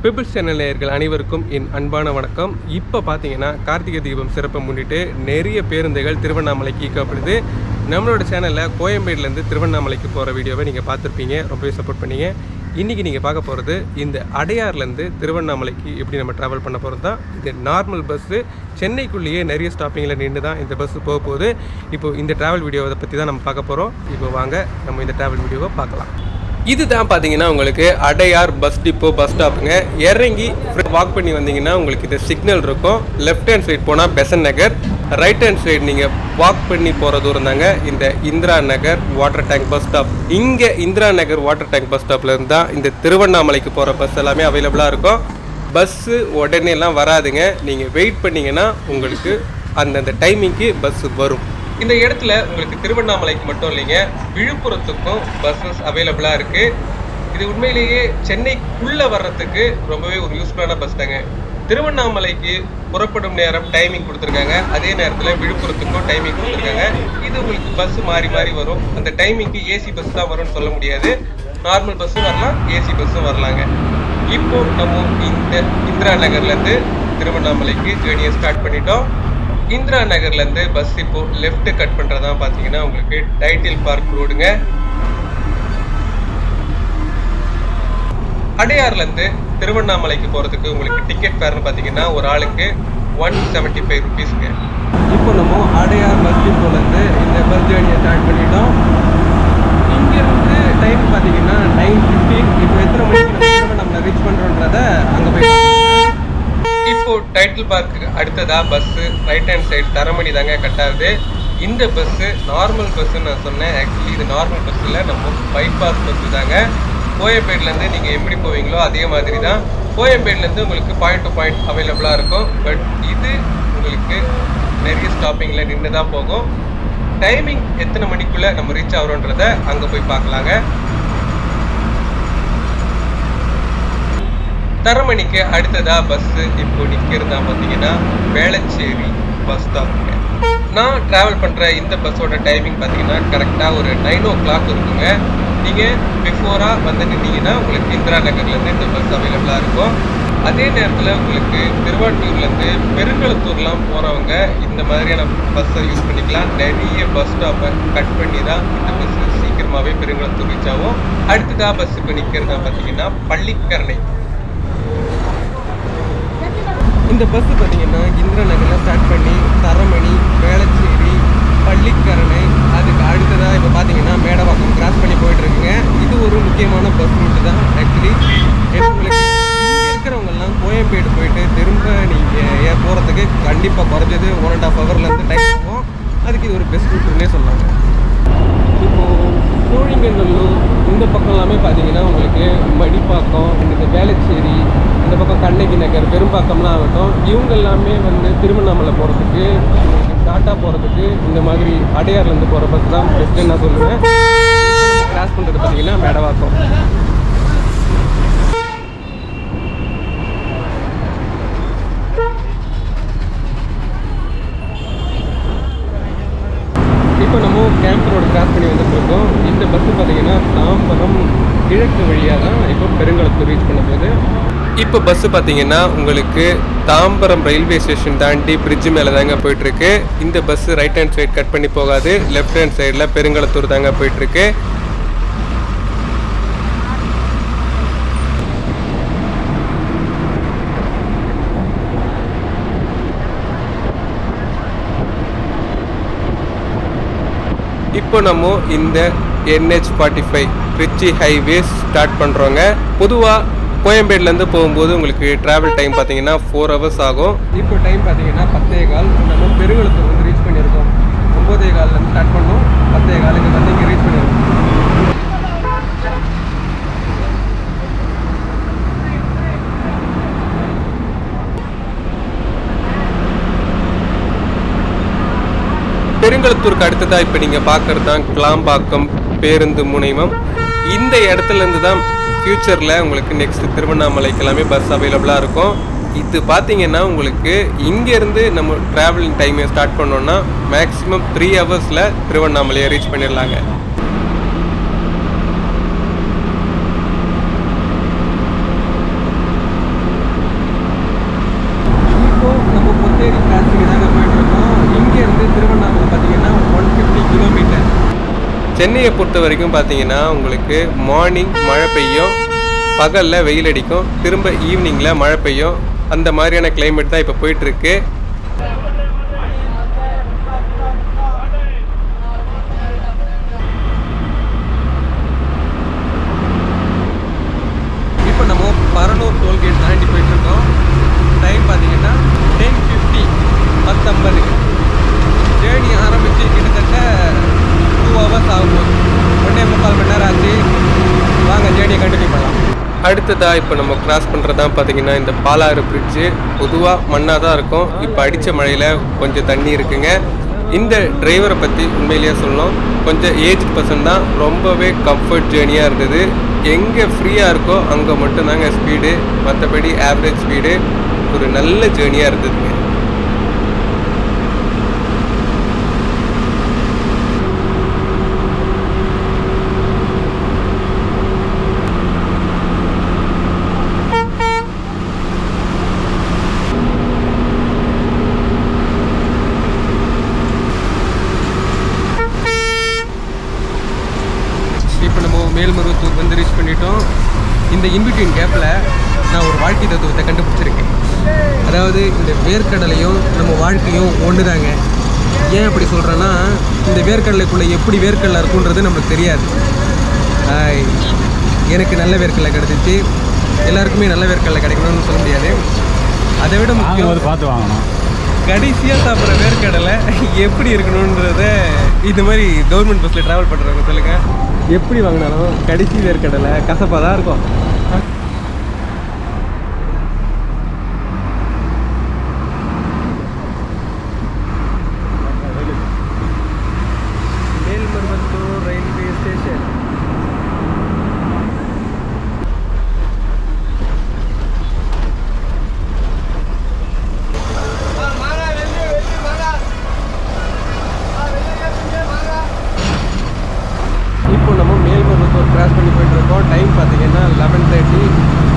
Peoples channel நேயர்கள் அனைவருக்கும் என் அன்பான வணக்கம். இப்போ பார்த்தீங்கன்னா கார்த்திகை தீபம் சிறப்பை முன்னிட்டு நிறைய பேருந்துகள் திருவண்ணாமலைக்கு இயக்கப்படுது. நம்மளோட சேனலில் கோயம்பேடுலேருந்து திருவண்ணாமலைக்கு போகிற வீடியோவை நீங்கள் பார்த்துருப்பீங்க, ரொம்பவே சப்போர்ட் பண்ணீங்க. இன்றைக்கி நீங்கள் பார்க்க போகிறது இந்த அடையார்லேருந்து திருவண்ணாமலைக்கு எப்படி நம்ம ட்ராவல் பண்ண போகிறது தான். இது நார்மல் பஸ்ஸு, சென்னைக்குள்ளேயே நிறைய ஸ்டாப்பிங்கில் நின்று தான் இந்த பஸ்ஸு போக போகுது. இப்போது இந்த ட்ராவல் வீடியோவை பற்றி தான் நம்ம பார்க்க போகிறோம். இப்போ வாங்க நம்ம இந்த ட்ராவல் வீடியோவை பார்க்கலாம். இதுதான் பார்த்தீங்கன்னா உங்களுக்கு அடையார் பஸ் டிப்போ பஸ் ஸ்டாப்புங்க. இறங்கி வாக் பண்ணி வந்தீங்கன்னா உங்களுக்கு இது சிக்னல் இருக்கும். லெஃப்ட் ஹேண்ட் சைடு போனால் பெசன் நகர், ரைட் ஹேண்ட் சைடு நீங்கள் வாக் பண்ணி போகிற தூரம் தாங்க இந்த இந்திரா நகர் வாட்டர் டேங்க் பஸ் ஸ்டாப். இங்கே இந்திரா நகர் வாட்டர் டேங்க் பஸ் ஸ்டாப்பில் இருந்தால் இந்த திருவண்ணாமலைக்கு போகிற பஸ் எல்லாமே அவைலபிளாக இருக்கும். பஸ்ஸு உடனேலாம் வராதுங்க. நீங்கள் வெயிட் பண்ணிங்கன்னா உங்களுக்கு அந்தந்த டைமிங்க்கு பஸ்ஸு வரும். இந்த இடத்துல உங்களுக்கு திருவண்ணாமலைக்கு மட்டும் இல்லைங்க, விழுப்புரத்துக்கும் பஸ்ஸஸ் அவைலபிளாக இருக்குது. இது உண்மையிலேயே சென்னைக்குள்ளே வர்றதுக்கு ரொம்பவே ஒரு யூஸ்ஃபுல்லான பஸ் தாங்க. திருவண்ணாமலைக்கு புறப்படும் நேரம் டைமிங் கொடுத்துருக்காங்க, அதே நேரத்தில் விழுப்புரத்துக்கும் டைமிங் கொடுத்துருக்காங்க. இது உங்களுக்கு பஸ்ஸு மாறி மாறி வரும். அந்த டைமிங்க்கு ஏசி பஸ் தான் வரும்னு சொல்ல முடியாது, நார்மல் பஸ்ஸும் வரலாம், ஏசி பஸ்ஸும் வரலாங்க. இப்போ நம்ம இந்த இந்திரா நகர்லேருந்து திருவண்ணாமலைக்கு ஜேர்னியை ஸ்டார்ட் பண்ணிட்டோம். இந்திரா நகர்லேருந்து பஸ் இப்போ லெஃப்ட் கட் பண்ணுறதா பார்த்தீங்கன்னா உங்களுக்கு டைட்டில் பார்க் ரோடுங்க. அடையார்லேருந்து திருவண்ணாமலைக்கு போகிறதுக்கு உங்களுக்கு டிக்கெட் ஃபேர்னு பார்த்தீங்கன்னா ஒரு ஆளுக்கு 175 ருபீஸ்ங்க. இப்போ நம்ம அடையார் பஸ் டிப்போலேருந்து இந்த பஸ் ஜேர்னியை ஸ்டார்ட் பண்ணிட்டோம். இங்கேருந்து டைம் பார்த்தீங்கன்னா 9:15. இப்போ எத்தனை மணிக்கு நம்ம ரீச் பண்ணுறோன்றத அங்கே போய் இப்போ டைட்டில் பார்க்கு அடுத்ததா bus right hand side Taramani தாங்க கட்டாது. இந்த பஸ்ஸு நார்மல் பஸ்ஸுன்னு நான் சொன்னேன். ஆக்சுவலி இது நார்மல் பஸ் இல்லை, நம்ம பைபாஸ் பஸ்ஸு தாங்க. கோயம்பேடுலேருந்து நீங்கள் எப்படி போவீங்களோ அதே மாதிரி தான். கோயம்பேடுலேருந்து உங்களுக்கு பாயிண்ட் டு பாயிண்ட் அவைலபிளாக இருக்கும். பட் இது உங்களுக்கு நிறைய ஸ்டாப்பிங்கில் நின்று தான் போகும். டைமிங் எத்தனை மணிக்குள்ளே நம்ம ரீச் ஆகிறோன்றதை அங்கே போய் பார்க்கலாங்க. தரமணிக்கு அடுத்ததா பஸ்ஸு இப்போ நிற்கிறதா பார்த்தீங்கன்னா வேளச்சேரி பஸ் ஸ்டாப்புங்க. நான் ட்ராவல் பண்ணுற இந்த பஸ்ஸோட டைமிங் பார்த்தீங்கன்னா கரெக்டாக ஒரு 9 o'clock இருக்குங்க. நீங்கள் பிஃபோராக வந்து நின்னீங்கன்னா உங்களுக்கு இந்திரா நகர்லேருந்து இந்த பஸ் அவைலபிளாக இருக்கும். அதே நேரத்தில் உங்களுக்கு திருவான்மியூர்லேருந்து பெருங்களத்தூர்லாம் போகிறவங்க இந்த மாதிரியான பஸ்ஸை யூஸ் பண்ணிக்கலாம். நிறைய பஸ் ஸ்டாப்பை கட் பண்ணி தான் இந்த பஸ்ஸு சீக்கிரமாகவே பெருங்களத்தூர் ரீச் ஆகும். அடுத்ததாக பஸ் இப்போ நிற்கிறதா பார்த்தீங்கன்னா பள்ளிக்கரணை. இந்த பஸ்ஸு பார்த்தீங்கன்னா இந்திரா நகரில் ஸ்டார்ட் பண்ணி தரமணி, வேளச்சேரி, பள்ளிக்கரணை, அதுக்கு அடுத்ததாக இப்போ பார்த்தீங்கன்னா மேடவாக்கம் கிராஸ் பண்ணி போயிட்டுருக்குங்க. இது ஒரு முக்கியமான பஸ் ரூட்டு தான். ஆக்சுவலி உங்களுக்கு இங்கே இருக்கிறவங்கெல்லாம் கோயம்பேடு போயிட்டு திரும்ப நீங்கள் போகிறதுக்கு கண்டிப்பாக குறைஞ்சது 1.5 hourலேருந்து டைம் ஆகும். அதுக்கு இது ஒரு பெஸ்ட் ரூட்டுன்னே சொல்லாங்க. இப்போது சோழிங்கநல்லூர் இந்த பக்கம் எல்லாமே பார்த்தீங்கன்னா உங்களுக்கு மடிப்பாக்கம், இந்த வேளச்சேரி, இந்த பக்கம் கண்ணகி நகர், பெரும்பாக்கம்லாம் ஆகட்டும், இவங்க எல்லாமே வந்து திருவண்ணாமலை போகிறதுக்கு ஷார்ட்டாக போகிறதுக்கு இந்த மாதிரி அடையார்லேருந்து போகிற பஸ் தான் பெஸ்ட்டுன்னு நான் சொல்லுவேன். கிராஸ் பண்ணுறது பார்த்தீங்கன்னா மேடவாக்கம். இப்போ நம்ம கேம்ப் ரோடு கிராஸ் பண்ணி வந்துட்டுருக்கோம். இந்த பஸ்ஸு பார்த்தீங்கன்னா தாம்பரம் கிழக்கு வழியாக தான் இப்போ பெருங்களத்தூர் ரீச் பண்ண போகுது. இப்போ பஸ்ஸு பார்த்தீங்கன்னா உங்களுக்கு தாம்பரம் ரயில்வே ஸ்டேஷன் தாண்டி பிரிட்ஜு மேலே தாங்க போயிட்டுருக்கு. இந்த bus right hand side cut பண்ணி போகாது, லெஃப்ட் ஹேண்ட் சைடில் பெருங்களத்தூர் தாங்க போயிட்டுருக்கு. இப்போ நம்ம இந்த NH45 திருச்சி ஹைவேஸ் ஸ்டார்ட் பண்ணுறோங்க. பொதுவாக கோயம்பேடுலேருந்து போகும்போது உங்களுக்கு ட்ராவல் டைம் பார்த்தீங்கன்னா 4 hours ஆகும். இப்போ டைம் பார்த்தீங்கன்னா 10:15. நம்ம பெருங்களத்தூர் வந்து ரீச் பண்ணியிருக்கோம். 9:15 ஸ்டார்ட் பண்ணோம், 10:15 வந்து இங்கே ரீச் பண்ணியிருக்கோம். பெருங்களத்தூருக்கு அடுத்ததாக இப்போ நீங்கள் பார்க்குறது தான் கிளாம்பாக்கம் பேருந்து முனையம். இந்த இடத்துலேருந்து தான் ஃப்யூச்சரில் உங்களுக்கு நெக்ஸ்ட் திருவண்ணாமலைக்கு எல்லாமே பஸ் அவைலபிளாக இருக்கும். இது பார்த்தீங்கன்னா உங்களுக்கு இங்கேருந்து நம்ம ட்ராவலிங் டைமை ஸ்டார்ட் பண்ணோன்னா மேக்ஸிமம் 3 hours திருவண்ணாமலையை ரீச் பண்ணிடலாங்க. சென்னையை பொறுத்த வரைக்கும் பார்த்தீங்கன்னா உங்களுக்கு மார்னிங் மழை பெய்யும், பகலில் வெயில் அடிக்கும், திரும்ப ஈவினிங்கில் மழை பெய்யும். அந்த மாதிரியான கிளைமேட் தான் இப்போ போயிட்டுருக்கு. இப்போ நம்ம பரனூர் டோல்கேட் தாண்டி போயிட்டுருக்கோம். டைம் பார்த்தீங்கன்னா 10:50 10:50. ஜேர்னி ஆரம்பித்து கிட்டத்தட்ட 2 hours ஆகும்போது 1.25 மணி நேரம் ஆச்சு. வாங்க ஜேர்னியை கண்டினியூ பண்ணலாம். அடுத்ததாக இப்போ நம்ம கிராஸ் பண்ணுறது தான் பார்த்தீங்கன்னா இந்த பாலாறு பிரிட்ஜு. பொதுவாக மண்ணாக தான் இருக்கும். இப்போ அடித்த மழையில் கொஞ்சம் தண்ணி இருக்குங்க. இந்த டிரைவரை பற்றி உண்மையிலேயே சொல்லணும், கொஞ்சம் ஏஜ் பர்சன் தான். ரொம்பவே கம்ஃபர்ட் ஜேர்னியாக இருந்தது. எங்கே ஃப்ரீயாக இருக்கோ அங்கே மட்டும்தாங்க ஸ்பீடு, மற்றபடி ஆவரேஜ் ஸ்பீடு. ஒரு நல்ல ஜேர்னியாக இருந்ததுங்க. இப்போ நம்ம மேல்மருவத்தூர் வந்து ரீச் பண்ணிட்டோம். இந்த இன்பிட்வீன் கேப்பில் நான் ஒரு வாழ்க்கை தத்துவத்தை கண்டுபிடிச்சிருக்கேன். அதாவது இந்த வேர்க்கடலையும் நம்ம வாழ்க்கையும் ஒன்று தாங்க. ஏன் அப்படி சொல்கிறேன்னா, இந்த வேர்க்கடலைக்குள்ளே எப்படி வேர்க்கடலை இருக்குன்றது நம்மளுக்கு தெரியாது. எனக்கு நல்ல வேர்க்கடலை கிடச்சிச்சு, எல்லாருக்குமே நல்ல வேர்க்கடலை கிடைக்கணும்னு சொல்ல முடியாது. அதை விட முக்கியம் பார்த்து வாங்கணும். கடைசியாக சாப்பிட்ற வேர்க்கடலை எப்படி இருக்கணுன்றத இந்த மாதிரி கவர்மெண்ட் பஸ்ஸில் ட்ராவல் பண்ணுறவங்க சொல்லுங்கள். எப்படி வாங்கினாலும் கடைசி வேர்க்கடலை கசப்பாக தான் இருக்கும். Melmaruvathur railway station. இப்போ நம்ம மேல்மருவத்தூர் கிராஸ் பண்ணி போயிட்டு இருக்கோம். டைம் பார்த்தீங்கன்னா 11:30.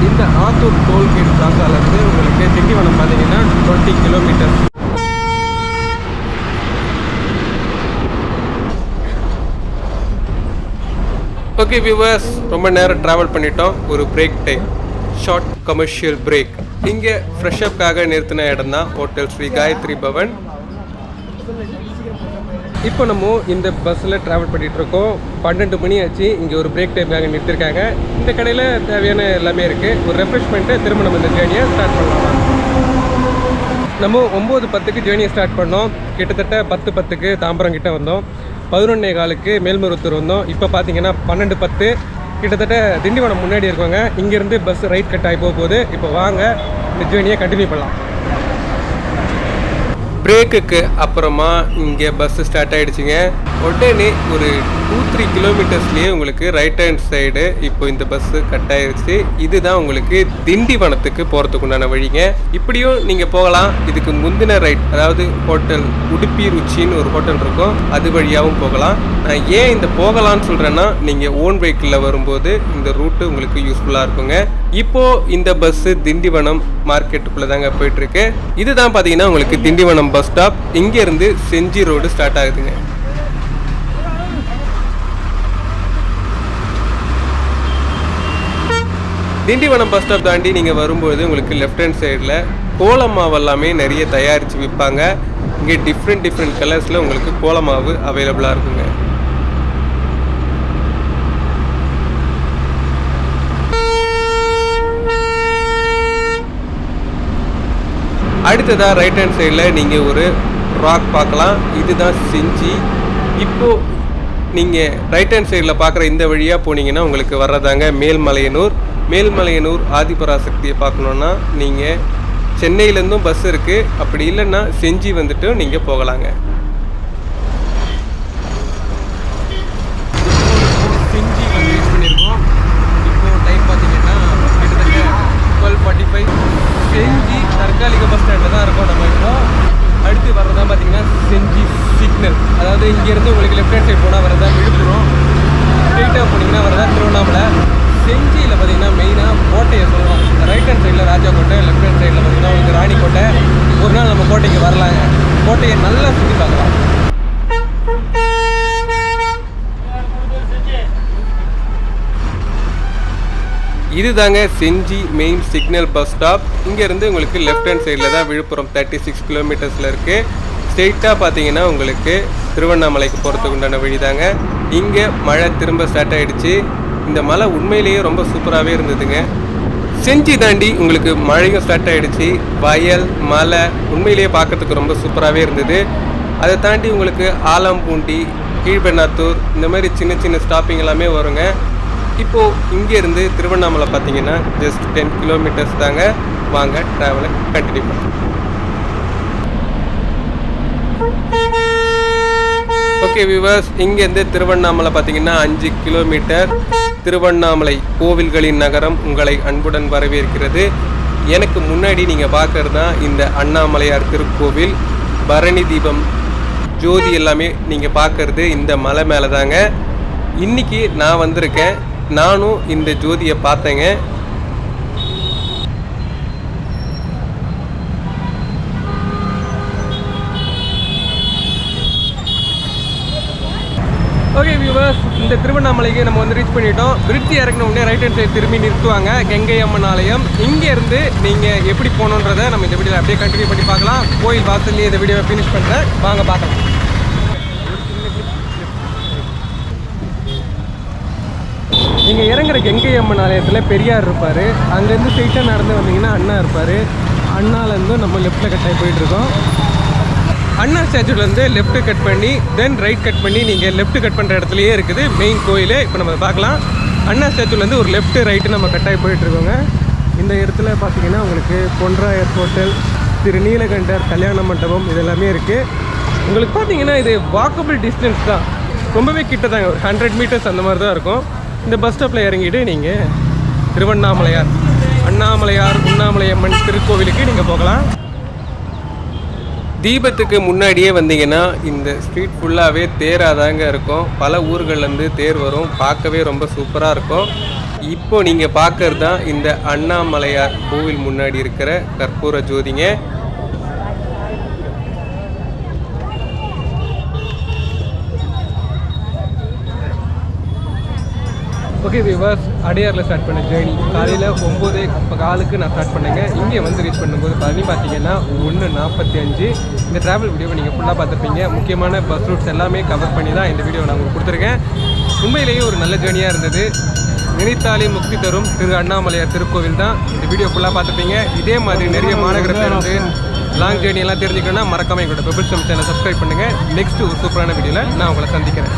இந்த ஆத்தூர் டோல்கேட் பிளாசாலேருந்து உங்களுக்கு திண்டிவனம் பார்த்தீங்கன்னா 20 கிலோமீட்டர். ஓகே வியூவர்ஸ், ரொம்ப நேரம் ட்ராவல் பண்ணிட்டோம். ஒரு break time, short commercial break. இங்கே ஃப்ரெஷ்அப்காக நிறுத்தின இடம் தான் ஹோட்டல் ஸ்ரீ காயத்ரி பவன். இப்போ நம்ம இந்த பஸ்ஸில் ட்ராவல் பண்ணிகிட்டு இருக்கோம். 12 மணி ஆச்சு. இங்கே ஒரு பிரேக் டைமுக்காக நிறுத்திருக்காங்க. இந்த கடையில் தேவையான எல்லாமே இருக்குது. ஒரு ரெஃப்ரெஷ்மெண்ட்டு திரும்ப நம்ம இந்த ஜேர்னியை ஸ்டார்ட் பண்ணலாம். நம்ம 9:10க்கு ஜேர்னியை ஸ்டார்ட் பண்ணோம். கிட்டத்தட்ட 10:10க்கு தாம்பரம் கிட்டே வந்தோம். 11:15க்கு மேல்மருவத்தூர் வந்தோம். இப்போ பார்த்தீங்கன்னா 12:10. கிட்டத்தட்ட திண்டிவனம் முன்னாடி இருக்கவங்க. இங்கேருந்து பஸ் ரைட் கட் ஆகி போகுது. இப்போ வாங்க இந்த ஜேர்னியை கண்டினியூ பண்ணலாம். பிரேக்குக்கு அப்புறமா இங்கே பஸ்ஸு ஸ்டார்ட் ஆகிடுச்சிங்க. உடனே ஒரு 2-3 கிலோமீட்டர்ஸ்லேயே உங்களுக்கு ரைட் ஹேண்ட் சைடு இப்போ இந்த பஸ்ஸு கட் ஆகிடுச்சு. இதுதான் உங்களுக்கு திண்டிவனத்துக்கு போகிறதுக்கு உண்டான வழிங்க. இப்படியும் நீங்கள் போகலாம். இதுக்கு முந்தின ரைட், அதாவது ஹோட்டல் உடுப்பி ருச்சின்னு ஒரு ஹோட்டல் இருக்கும், அது வழியாகவும் போகலாம். நான் ஏன் இந்த போகலான்னு சொல்கிறேன்னா, நீங்கள் ஓன் வெஹிக்கிளில் வரும்போது இந்த ரூட்டு உங்களுக்கு யூஸ்ஃபுல்லாக இருக்குங்க. இப்போது இந்த பஸ்ஸு திண்டிவனம் மார்க்கெட்டுக்குள்ளே தாங்க போயிட்டுருக்கு. இதுதான் பார்த்தீங்கன்னா உங்களுக்கு திண்டிவனம் பஸ் ஸ்டாப். இங்கேருந்து செஞ்சி ரோடு ஸ்டார்ட் ஆகுதுங்க. திண்டிவனம் பஸ் ஸ்டாப் தாண்டி நீங்கள் வரும்போது உங்களுக்கு லெஃப்ட் ஹேண்ட் சைடில் கோலமாவு எல்லாமே நிறைய தயாரித்து விற்பாங்க. இங்கே டிஃப்ரெண்ட் கலர்ஸில் உங்களுக்கு கோலமாவு அவைலபிளாக இருக்குங்க. அடுத்ததாக ரைட் ஹேண்ட் சைடில் நீங்கள் ஒரு ராக் பார்க்கலாம். இதுதான் செஞ்சி. இப்போது நீங்கள் ரைட் ஹேண்ட் சைடில் பார்க்குற இந்த வழியாக போனீங்கன்னா உங்களுக்கு வர்றதாங்க மேல்மலையனூர். மேல்மலையனூர் ஆதிபராசக்தியை பார்க்கணுன்னா நீங்கள் சென்னையிலேருந்தும் பஸ் இருக்குது. அப்படி இல்லைன்னா செஞ்சி வந்துட்டு நீங்கள் போகலாங்க. செஞ்சி வந்து யூஸ் பண்ணியிருக்கோம். இப்போது டைம் பார்த்தீங்கன்னா கிட்டத்தட்ட 12:45. செஞ்சி தற்காலிக பஸ் ஸ்டாண்டில் தான் இருக்கோம் நம்ம. இப்போ அடுத்து வர்றதான் பார்த்தீங்கன்னா செஞ்சி சிக்னல். அதாவது இங்கேருந்து உங்களுக்கு லெஃப்ட் ஹேண்ட் சைட் போனால் வரதான் விழுப்புரம், ஸ்ட்ரெயிட்டாக போனீங்கன்னா வரதான் திருவண்ணாமலை. செஞ்சியில் பார்த்தீங்கன்னா மெயினாக கோட்டையை சொல்லலாம். ரைட் ஹேண்ட் சைடில் ராஜா கோட்டை, லெஃப்ட் ஹேண்ட் சைடில் பார்த்தீங்கன்னா உங்களுக்கு ராணி கோட்டை. ஒரு நாள் நம்ம கோட்டைக்கு வரலாங்க. கோட்டையை நல்லா சுற்றி பார்க்கலாம். இதுதாங்க செஞ்சி மெயின் சிக்னல் பஸ் ஸ்டாப். இங்கேருந்து உங்களுக்கு லெஃப்ட் ஹேண்ட் சைடில் தான் விழுப்புரம் 36 கிலோமீட்டர்ஸில் இருக்குது. ஸ்ட்ரெயிட்டாக பார்த்தீங்கன்னா உங்களுக்கு திருவண்ணாமலைக்கு போகிறதுக்கு உண்டான வழி தாங்க. இங்கே மழை திரும்ப ஸ்டார்ட் ஆகிடுச்சு. இந்த மலை உண்மையிலேயே ரொம்ப சூப்பராகவே இருந்ததுங்க. செஞ்சி தாண்டி உங்களுக்கு மழையும் ஸ்டார்ட் ஆகிடுச்சு. வயல் மலை உண்மையிலேயே பார்க்கறதுக்கு ரொம்ப சூப்பராகவே இருந்தது. அதை தாண்டி உங்களுக்கு ஆலம்பூண்டி, கீழ்பெண்ணாத்தூர் இந்த மாதிரி சின்ன சின்ன ஸ்டாப்பிங் எல்லாமே வருங்க. இப்போது இங்கேருந்து திருவண்ணாமலை பார்த்தீங்கன்னா ஜஸ்ட் 10 கிலோமீட்டர்ஸ் தாங்க. வாங்க ட்ராவலை கண்டினியூ பண்ணுறோம். ஓகே வியூவர்ஸ், இங்கேருந்து திருவண்ணாமலை பார்த்தீங்கன்னா 5 கிலோமீட்டர். திருவண்ணாமலை கோவில்களின் நகரம் உங்களை அன்புடன் வரவேற்கிறது. எனக்கு முன்னாடி நீங்கள் பார்க்குறது தான் இந்த அண்ணாமலையார் திருக்கோவில். பரணி தீபம் ஜோதி எல்லாமே நீங்கள் பார்க்குறது இந்த மலை மேலே தாங்க. இன்றைக்கி நான் வந்திருக்கேன். நானும் இந்த ஜோதியை பார்த்தேங்க. ஓகே வியூவர்ஸ், இந்த திருவண்ணாமலைக்கு நம்ம வந்து ரீச் பண்ணிட்டோம். பிரிட்ஜ் இறங்கின உடனே ரைட் ஹேண்ட் சைடு திரும்பி நிறுத்துவாங்க கங்கை அம்மன் ஆலயம். இங்கேருந்து நீங்கள் எப்படி போகணுன்றதை நம்ம இந்த வீடியோவில் அப்படியே கண்டினியூ பண்ணி பார்க்கலாம். கோயில் வாசல்லையே இந்த வீடியோவை ஃபினிஷ் பண்ணுறேன், வாங்க பார்க்கலாம். நீங்கள் இறங்குற கங்கை அம்மன் ஆலயத்தில் பெரியார் இருப்பார். அங்கேருந்து ஸ்ட்ரெயிட்டாக நடந்து வந்தீங்கன்னா அண்ணா இருப்பார். அண்ணாலேருந்து நம்ம லெஃப்ட்டில் கட்டாகி போயிட்டுருக்கோம். அண்ணா ஸ்டாச்சுலேருந்து லெஃப்ட்டு கட் பண்ணி தென் ரைட் கட் பண்ணி நீங்கள் லெஃப்ட் கட் பண்ணுற இடத்துலையே இருக்குது மெயின் கோயில். இப்போ நம்ம பார்க்கலாம். அண்ணா ஸ்டாச்சுலேருந்து ஒரு லெஃப்ட்டு ரைட்டு நம்ம கட்டாகி போயிட்டுருக்கோங்க. இந்த இடத்துல பார்த்தீங்கன்னா உங்களுக்கு பொன்ராயர் ஹோட்டல், திரு நீலகண்டர் கல்யாண மண்டபம் இதெல்லாமே இருக்குது. உங்களுக்கு பார்த்தீங்கன்னா இது வாக்கபிள் டிஸ்டன்ஸ் தான், ரொம்பவே கிட்ட தாங்க. ஒரு 100 மீட்டர்ஸ் அந்த மாதிரி தான் இருக்கும். இந்த பஸ் ஸ்டாப்பில் இறங்கிட்டு நீங்கள் திருவண்ணாமலையார் அண்ணாமலையார் உண்ணாமலையம்மன் திருக்கோவிலுக்கு நீங்கள் போகலாம். தீபத்துக்கு முன்னாடியே வந்தீங்கன்னா இந்த ஸ்ட்ரீட் ஃபுல்லாகவே தேராதாங்க இருக்கும். பல ஊர்கள்லேருந்து தேர் வரும், பார்க்கவே ரொம்ப சூப்பராக இருக்கும். இப்போ நீங்கள் பார்க்கறது தான் இந்த அண்ணாமலையார் கோவில் முன்னாடி இருக்கிற கற்பூர ஜோதிங்க. ஓகே வியூவர்ஸ், அடையாரில் ஸ்டார்ட் பண்ண ஜேர்னி காலையில் 9:15 நான் ஸ்டார்ட் பண்ணேங்க. இங்கே வந்து ரீச் பண்ணும்போது பார்த்தீங்கன்னா 1:45. இந்த ட்ராவல் வீடியோவை நீங்கள் ஃபுல்லாக பார்த்துருப்பீங்க. முக்கியமான பஸ் ரூட்ஸ் எல்லாமே கவர் பண்ணி தான் இந்த வீடியோவை நான் உங்களுக்கு கொடுத்துருக்கேன். உண்மையிலேயே ஒரு நல்ல ஜேர்னியாக இருந்தது. நினைத்தாலே முக்தி தரும் திரு அண்ணாமலையார் திருக்கோவில் தான். இந்த வீடியோ ஃபுல்லாக பார்த்துருப்பீங்க. இதே மாதிரி நிறைய மாநகரத்திலிருந்து லாங் ஜேர்னி எல்லாம் தெரிஞ்சுக்கணும்னா மறக்காமல் எங்களோட பெபிள்ஸ் சேனலை சப்ஸ்கிரைப் பண்ணுங்கள். நெக்ஸ்ட் ஒரு சூப்பரான வீடியோவில் நான் உங்களை சந்திக்கிறேன்.